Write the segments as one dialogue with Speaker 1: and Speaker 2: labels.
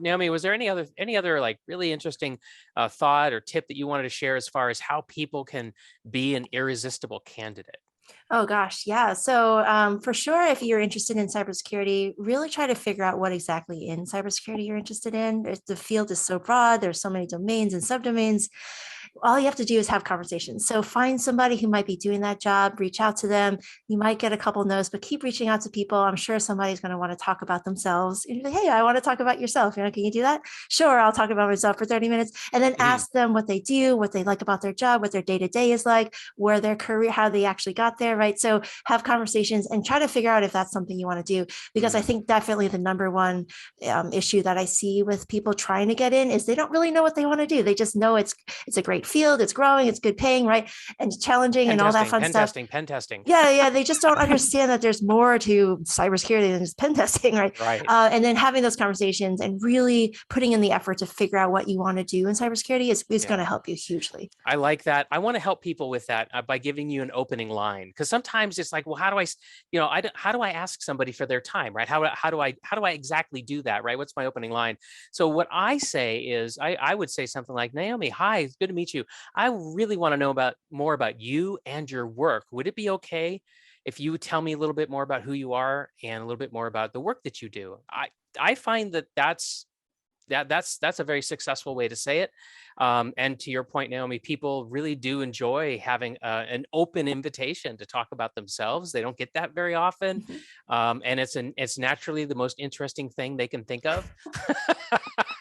Speaker 1: Naomi, was there any other like really interesting thought or tip that you wanted to share as far as how people can be an irresistible candidate?
Speaker 2: Oh gosh, yeah. So for sure, if you're interested in cybersecurity, really try to figure out what exactly in cybersecurity you're interested in. The field is so broad. There's so many domains and subdomains. All you have to do is have conversations. So find somebody who might be doing that job, reach out to them. You might get a couple no's, but keep reaching out to people. I'm sure somebody's going to want to talk about themselves. And you're like, hey, I want to talk about yourself. Can you do that? Sure, I'll talk about myself for 30 minutes. And then
Speaker 1: Mhm.
Speaker 2: ask them what they do, what they like about their job, what their day-to-day is like, where their career, how they actually got there, right? So have conversations and try to figure out if that's something you want to do. Because I
Speaker 1: Mm.
Speaker 2: think definitely the number one issue that I see with people trying to get in is they don't really know what they want to do. They just know it's a great field, it's growing, it's good paying, right? And challenging
Speaker 1: Pen
Speaker 2: and all that
Speaker 1: testing,
Speaker 2: fun
Speaker 1: pen
Speaker 2: stuff.
Speaker 1: testing, pen testing.
Speaker 2: Yeah, yeah, they just don't understand that there's more to cybersecurity than just pen testing, right?
Speaker 1: Right.
Speaker 2: And then having those conversations and really putting in the effort to figure out what you want to do in cybersecurity is going
Speaker 1: Yeah.
Speaker 2: to help you hugely.
Speaker 1: I like that. I want to help people with that by giving you an opening line, because sometimes it's like, well, how do how do I ask somebody for their time, right? How do I exactly do that, right? What's my opening line? So what I say is, I would say something like, Naomi, hi, it's good to meet you. I really want to know about more about you and your work. Would it be okay if you would tell me a little bit more about who you are and a little bit more about the work that you do? I find that's a very successful way to say it. And to your point, Naomi, people really do enjoy having an open invitation to talk about themselves. They don't get that very often,
Speaker 2: Mhm.
Speaker 1: and it's naturally the most interesting thing they can think of.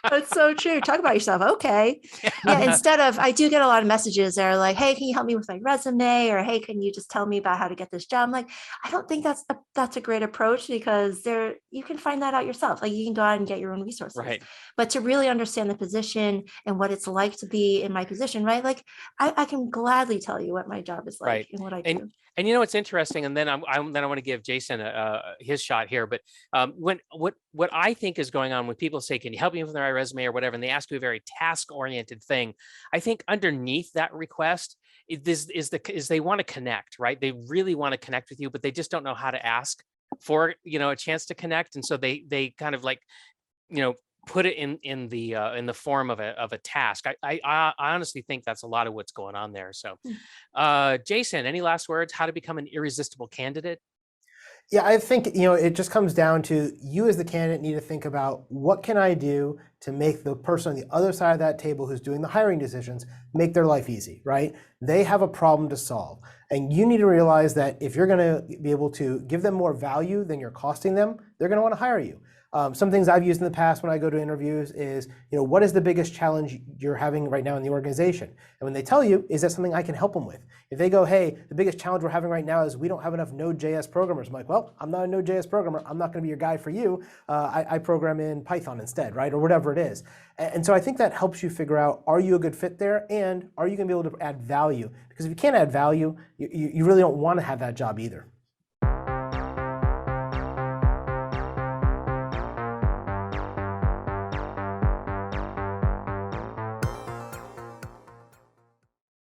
Speaker 2: That's so true. Talk about yourself. Okay. Yeah. Instead of, I do get a lot of messages that are like, hey, can you help me with my resume? Or hey, can you just tell me about how to get this job? I'm like, I don't think that's a great approach because you can find that out yourself. Like you can go out and get your own resources.
Speaker 1: Right.
Speaker 2: But to really understand the position and what it's like to be in my position, right? Like I can gladly tell you what my job is like
Speaker 1: Right.
Speaker 2: and what I
Speaker 1: And
Speaker 2: do.
Speaker 1: it's interesting. And then then I want to give Jason his shot here. But when what I think is going on when people say, "Can you help me with my resume or whatever?" and they ask you a very task oriented thing, I think underneath that request is they want to connect, right? They really want to connect with you, but they just don't know how to ask for a chance to connect, and so they kind of like you know put it in the form of a task. I honestly think that's a lot of what's going on there. So Jason, any last words? How to become an irresistible candidate?
Speaker 3: Yeah, I think, it just comes down to you as the candidate need to think about what can I do to make the person on the other side of that table who's doing the hiring decisions make their life easy, right? They have a problem to solve. And you need to realize that if you're going to be able to give them more value than you're costing them, they're going to want to hire you. Some things I've used in the past when I go to interviews is, what is the biggest challenge you're having right now in the organization? And when they tell you, is that something I can help them with? If they go, hey, the biggest challenge we're having right now is we don't have enough Node.js programmers. I'm like, well, I'm not a Node.js programmer. I'm not going to be your guy for you. I program in Python instead, right? Or whatever it is. And so I think that helps you figure out, are you a good fit there? And are you going to be able to add value? Because if you can't add value, you really don't want to have that job either.